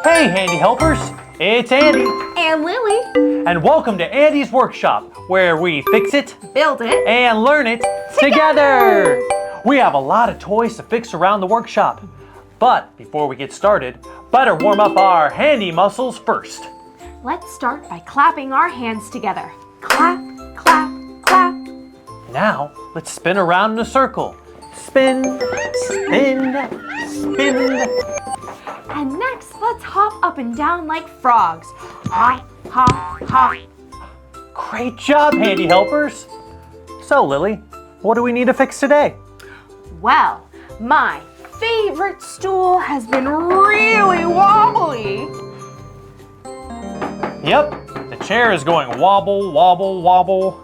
Hey, handy helpers! It's Andy. And Lily. And welcome to Andy's Workshop, where we fix it, build it, and learn it together! We have a lot of toys to fix around the workshop. But before we get started, better warm up our handy muscles first. Let's start by clapping our hands together. Clap, clap, clap. Now, let's spin around in a circle. Spin, spin, spin. And next, let's hop up and down like frogs. Hop, hop, hop. Great job, handy helpers. So, Lily, what do we need to fix today? Well, my favorite stool has been really wobbly. Yep, the chair is going wobble, wobble, wobble.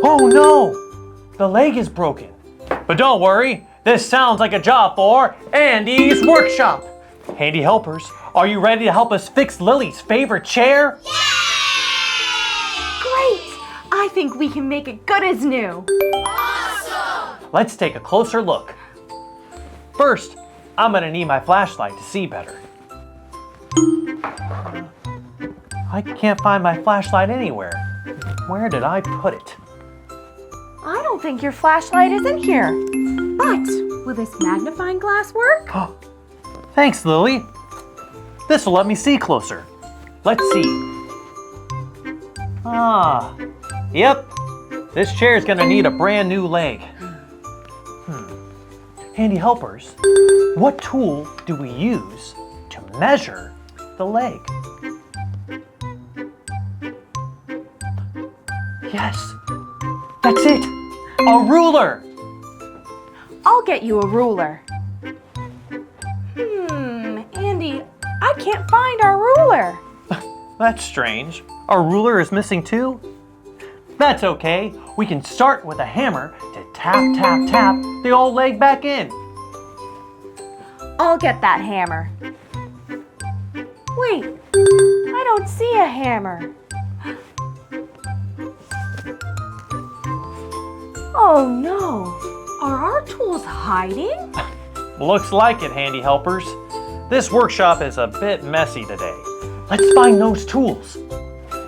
Oh no, the leg is broken. But don't worry, this sounds like a job for Andy's Workshop. Handy helpers, are you ready to help us fix Lily's favorite chair? Great! I think we can make it good as new. Awesome! Let's take a closer look. First, I'm gonna need my flashlight to see better. I can't find my flashlight anywhere. Where did I put it? I don't think your flashlight is in here. But will this magnifying glass work? Thanks, Lily. This will let me see closer. Let's see. Yep. This chair is gonna need a brand new leg. Handy helpers, what tool do we use to measure the leg? Yes, that's it, a ruler. I'll get you a ruler. Andy, I can't find our ruler. That's strange. Our ruler is missing too? That's okay. We can start with a hammer to tap, tap, tap the old leg back in. I'll get that hammer. Wait, I don't see a hammer. Oh no, are our tools hiding? Looks like it, handy helpers. This workshop is a bit messy today. Let's find those tools.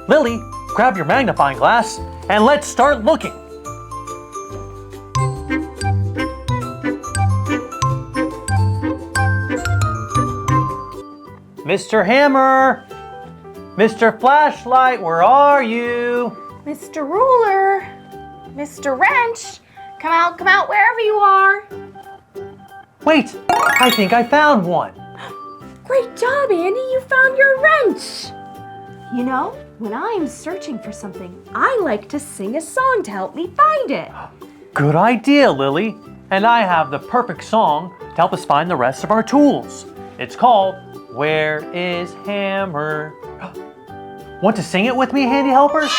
Lily, grab your magnifying glass and let's start looking. Mr. Hammer! Mr. Flashlight, where are you? Mr. Ruler, Mr. Wrench, come out wherever you are. Wait, I think I found one. Great job, Andy, you found your wrench. You know, when I'm searching for something, I like to sing a song to help me find it. Good idea, Lily. And I have the perfect song to help us find the rest of our tools. It's called Where is Hammer? Want to sing it with me, handy helpers?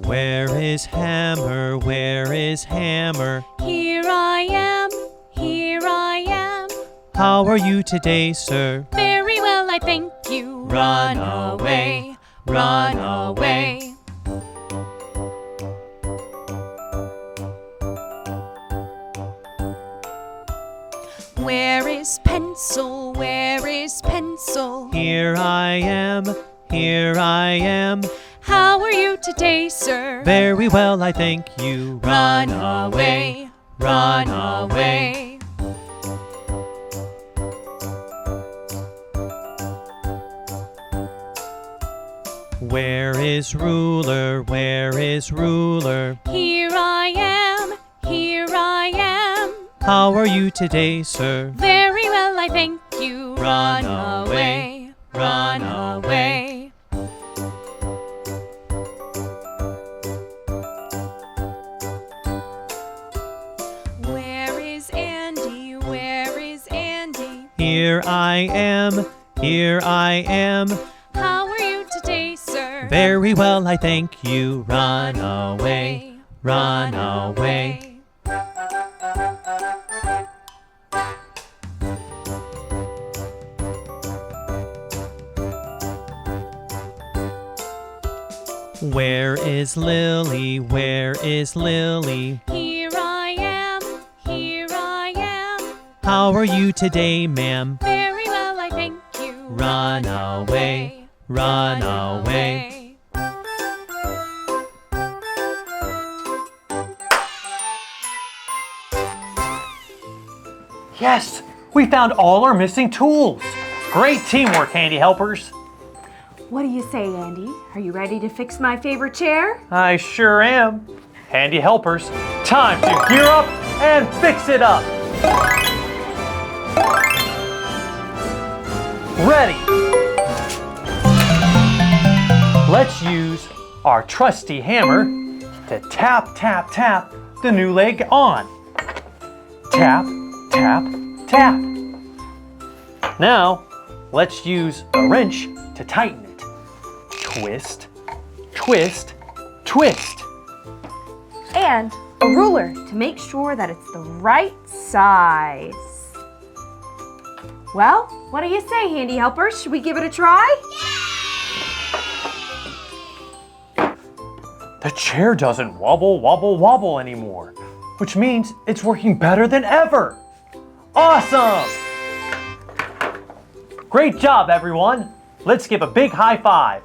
Where is Hammer? Where is Hammer? Here I am, here I am. How are you today, sir? Very well, I thank you. Run away, run away. Where is pencil? Where is pencil? Here I am, here I am. How are you today, sir? Very well, I thank you. Run away, run away. Where is ruler? Where is ruler? Here I am, here I am. How are you today, sir? Very well, I thank you. Run away, run away. Where is Andy? Where is Andy? Here I am, here I am. How are you today, sir? Very well, I thank you. Run away, run away. Where is Lily? Where is Lily? Here I am, here I am. How are you today, ma'am? Very well, I thank you. Run away, run away. Yes, we found all our missing tools. Great teamwork, Handy Helpers. What do you say, Andy? Are you ready to fix my favorite chair? I sure am. Handy Helpers, time to gear up and fix it up. Ready. Let's use our trusty hammer to tap, tap, tap the new leg on. Tap, tap, tap. Now, let's use a wrench to tighten it. Twist, twist, twist. And a ruler to make sure that it's the right size. Well, what do you say, Handy Helpers? Should we give it a try? The chair doesn't wobble, wobble, wobble anymore, which means it's working better than ever. Awesome! Great job, everyone. Let's give a big high five.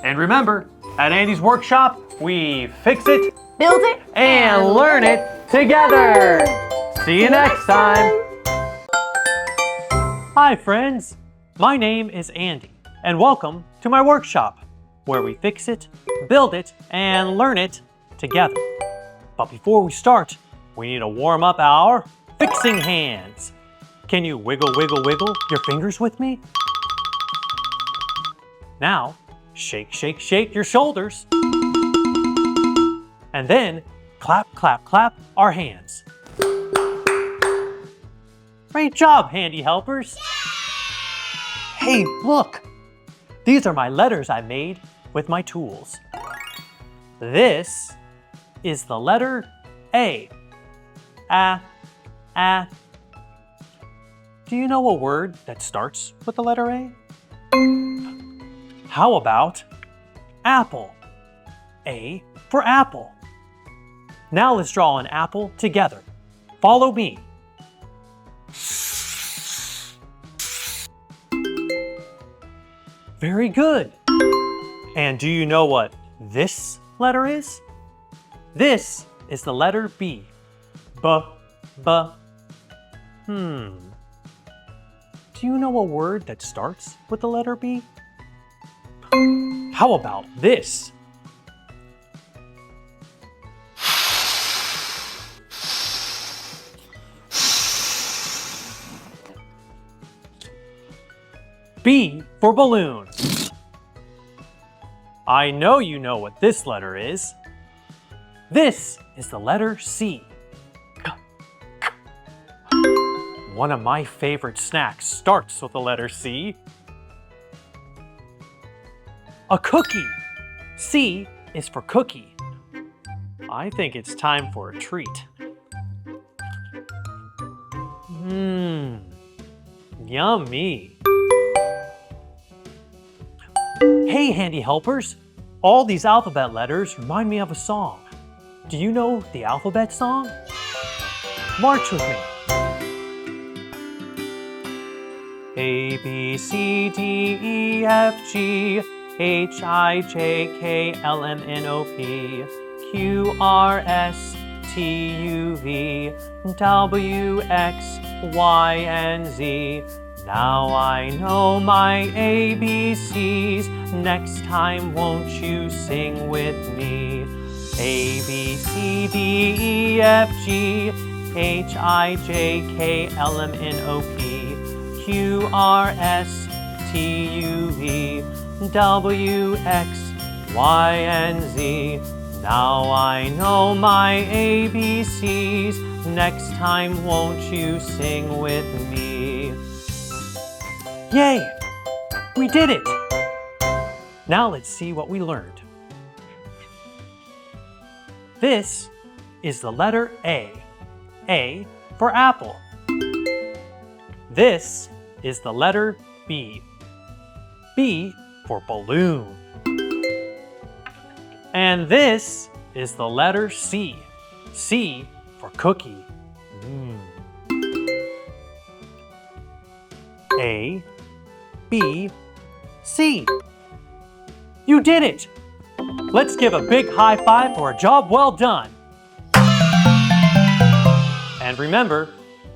And remember, at Andy's workshop, we fix it, Build it and learn it together. See you next time. Hi, friends. My name is Andy, and welcome to my workshop, where we fix it, build it, and learn it together. But before we start, we need to warm up our fixing hands. Can you wiggle, wiggle, wiggle your fingers with me? Now, shake, shake, shake your shoulders. And then clap, clap, clap our hands. Great job, Handy Helpers. Hey, look. These are my letters I made with my tools. This is the letter A. A. Do you know a word that starts with the letter A? How about apple? A for apple. Now let's draw an apple together. Follow me. Very good. And do you know what this letter is? This is the letter B. B. Do you know a word that starts with the letter B? How about this? B for balloon. I know you know what this letter is. This is the letter C. One of my favorite snacks starts with the letter C. A cookie. C is for cookie. I think it's time for a treat. Yummy. Hey, Handy Helpers. All these alphabet letters remind me of a song. Do you know the alphabet song? March with me. A, B, C, D, E, F, G, H, I, J, K, L, M, N, O, P, Q, R, S, T, U, V, W, X, Y, and Z. Now I know my ABCs. Next time won't you sing with me? A, B, C, D, E, F, G, H, I, J, K, L, M, N, O, P, Q, R, S, T, U, V, W, X, Y, and Z. Now I know my ABCs. Next time won't you sing with me? Yay! We did it! Now let's see what we learned. This is the letter A. A for apple. This is the letter B. B for balloon. And this is the letter C. C for cookie. A, B, C. You did it! Let's give a big high five for a job well done. And remember,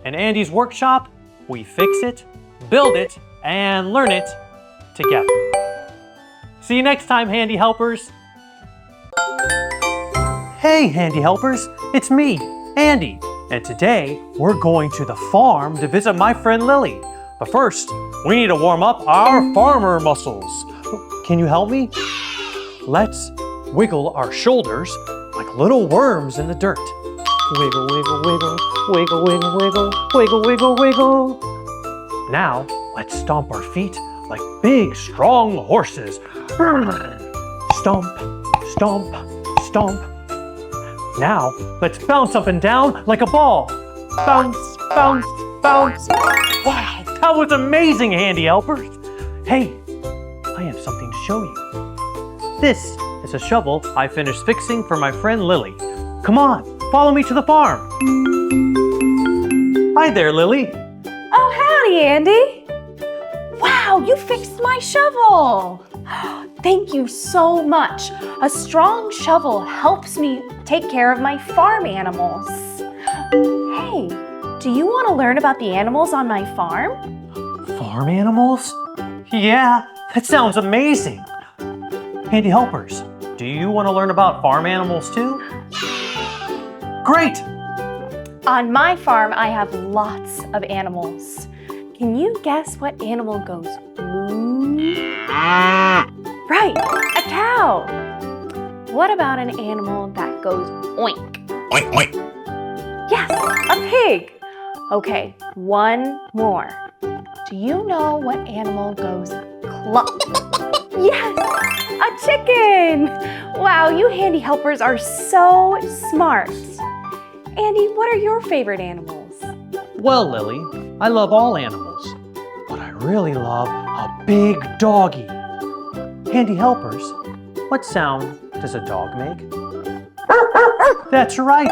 in Andy's workshop, we fix it, build it, and learn it together. See you next time, Handy Helpers. Hey, Handy Helpers, it's me, Andy. And today, we're going to the farm to visit my friend Lily. But first, we need to warm up our farmer muscles. Can you help me? Let's wiggle our shoulders like little worms in the dirt. Wiggle, wiggle, wiggle, wiggle, wiggle, wiggle, wiggle, wiggle, wiggle. Now, let's stomp our feet like big, strong horses. Stomp, stomp, stomp. Now, let's bounce up and down like a ball. Bounce, bounce, bounce. Wow, that was amazing, Handy Helpers. Hey, I have something to show you. This is a shovel I finished fixing for my friend Lily. Come on, follow me to the farm. Hi there, Lily. Oh, howdy, Andy. Wow, you fixed my shovel. Thank you so much. A strong shovel helps me take care of my farm animals. Hey, do you want to learn about the animals on my farm? Farm animals? Yeah, that sounds amazing. Handy Helpers, do you want to learn about farm animals too? Great! On my farm, I have lots of animals. Can you guess what animal goes moo? Right, a cow. What about an animal that goes oink? Oink, oink. Yes, a pig. Okay, one more. Do you know what animal goes cluck? Yes, a chicken. Wow, you Handy Helpers are so smart. Andy, what are your favorite animals? Well, Lily, I love all animals, but I really love a big doggy. Handy Helpers, what sound does a dog make? That's right,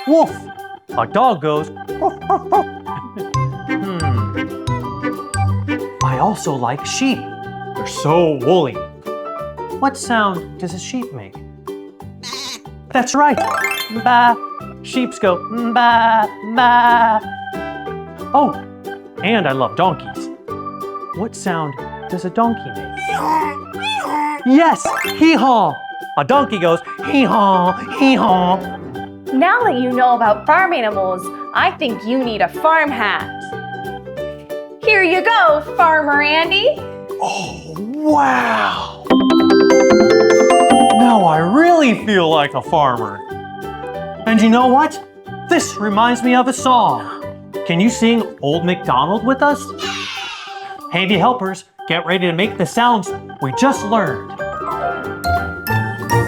woof. A dog goes woof, woof, woof. I also like sheep. They're so woolly. What sound does a sheep make? That's right, ba. Sheeps go ba, ba. Oh, and I love donkeys. What sound does a donkey make? Yes, hee-haw. A donkey goes hee-haw, hee-haw. Now that you know about farm animals, I think you need a farm hat. Here you go, Farmer Andy. Oh, wow. Now I really feel like a farmer. And you know what? This reminds me of a song. Can you sing Old MacDonald with us? Handy Helpers, get ready to make the sounds we just learned.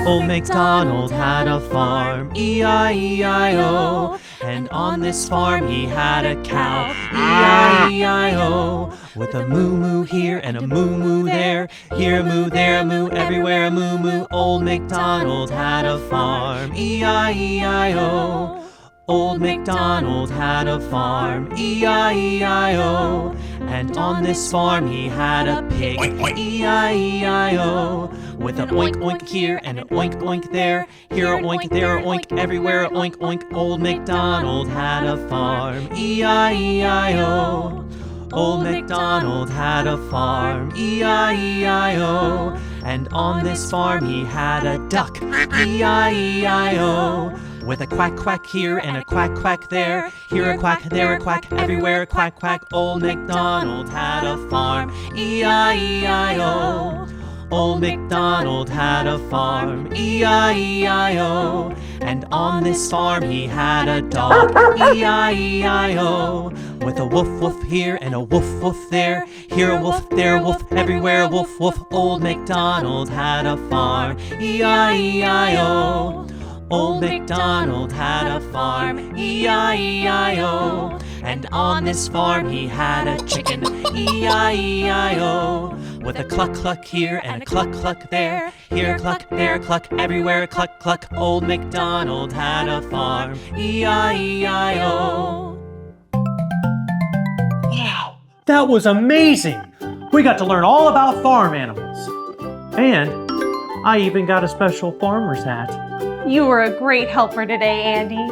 Old MacDonald had a farm, E-I-E-I-O. And on this farm he had a cow, E-I-E-I-O. With a moo-moo here and a moo-moo there. Here a moo, there a moo, everywhere a moo-moo. Old MacDonald had a farm, E-I-E-I-O. Old MacDonald had a farm, E-I-E-I-O. And on this farm he had a pig, E-I-E-I-O. With a oink oink here and a oink oink there. Here a oink, there a oink, everywhere a oink oink. Old MacDonald had a farm, E-I-E-I-O. Old MacDonald had a farm, E-I-E-I-O. And on this farm he had a duck, E-I-E-I-O. With a quack quack here and a quack quack there. Here a quack, there a quack, everywhere a quack quack. Old MacDonald had a farm, E-I-E-I-O. Old MacDonald had a farm, E-I-E-I-O. And on this farm he had a dog, E-I-E-I-O. With a woof woof here and a woof woof there. Here a woof, there a woof, everywhere a woof woof. Old MacDonald had a farm, E-I-E-I-O. Old MacDonald had a farm, E-I-E-I-O. And on this farm he had a chicken, E-I-E-I-O. With a cluck cluck here and a cluck cluck there. Here a cluck, there a cluck, everywhere a cluck cluck. Old MacDonald had a farm, E-I-E-I-O. Wow, that was amazing! We got to learn all about farm animals. And I even got a special farmer's hat. You were a great helper today, Andy.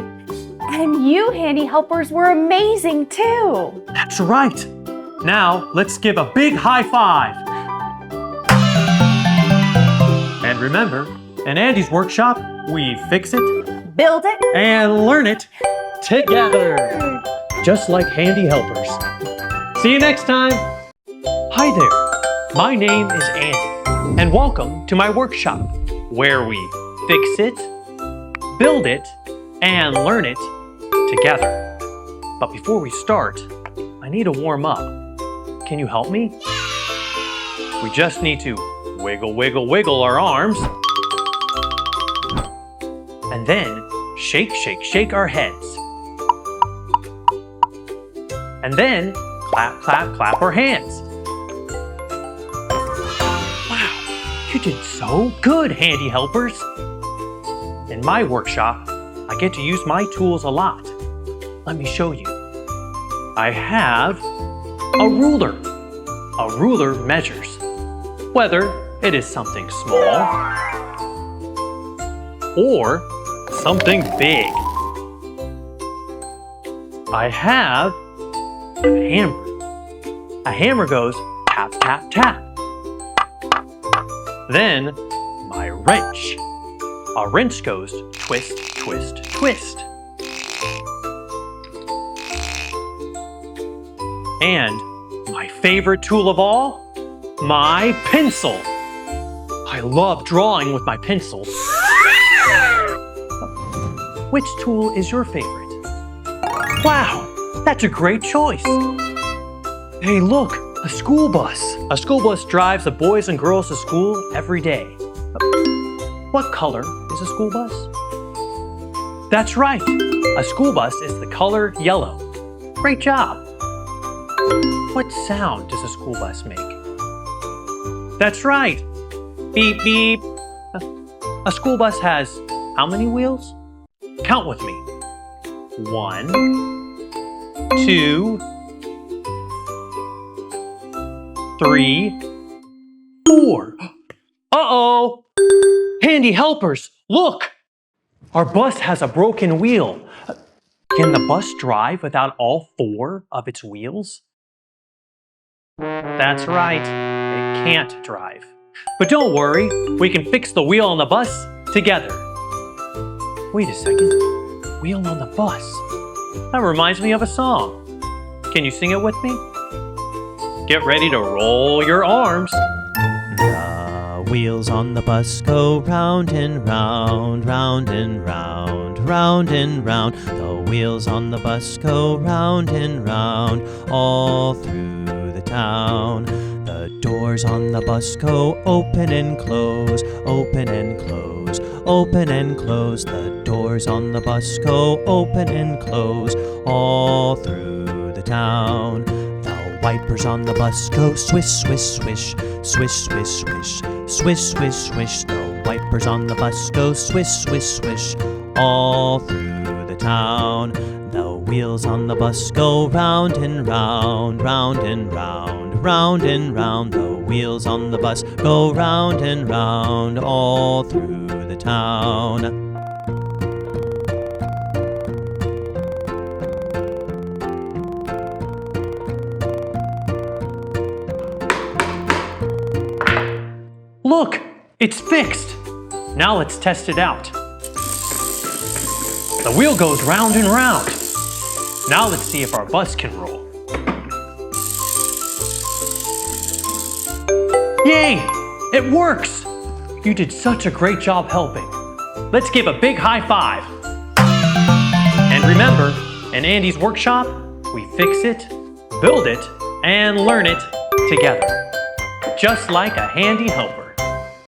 And you, handy helpers, were amazing too. That's right. Now, let's give a big high five. And remember, in Andy's workshop, we fix it Build it. and learn it together. Just like handy helpers. See you next time. Hi there. My name is Andy, and welcome to my workshop, where we fix it, build it, and learn it together. But before we start, I need to warm up. Can you help me? We just need to wiggle, wiggle, wiggle our arms. And then shake, shake, shake our heads. And then clap, clap, clap our hands. Wow, you did so good, handy helpers. In my workshop, I get to use my tools a lot. Let me show you. I have a ruler. A ruler measures whether it is something small or something big. I have a hammer. A hammer goes tap, tap, tap. Then my wrench. A wrench goes twist, twist, twist. And my favorite tool of all, my pencil. I love drawing with my pencil. Which tool is your favorite? Wow, that's a great choice. Hey, look, a school bus. A school bus drives the boys and girls to school every day. What color is a school bus? That's right, a school bus is the color yellow. Great job. What sound does a school bus make? That's right, beep, beep. A school bus has how many wheels? Count with me. 1, 2, 3, 4. Uh-oh! Handy helpers, look! Our bus has a broken wheel. Can the bus drive without all 4 of its wheels? That's right, it can't drive. But don't worry, we can fix the wheel on the bus together. Wait a second, wheel on the bus. That reminds me of a song. Can you sing it with me? Get ready to roll your arms. The wheels on the bus go round and round, round and round, round and round. The wheels on the bus go round and round, all through the town. The doors on the bus go open and close, open and close, open and close. The doors on the bus go open and close, all through the town. The wipers on the bus go swish, swish, swish, swish, swish, swish, swish, swish, swish. The wipers on the bus go swish, swish, swish, all through the town. The wheels on the bus go round and round, round and round, round and round. The wheels on the bus go round and round, all through the town. Look, it's fixed. Now let's test it out. The wheel goes round and round. Now let's see if our bus can roll. Yay! It works! You did such a great job helping. Let's give a big high five. And remember, in Andy's workshop, we fix it, build it, and learn it together. Just like a handy helper.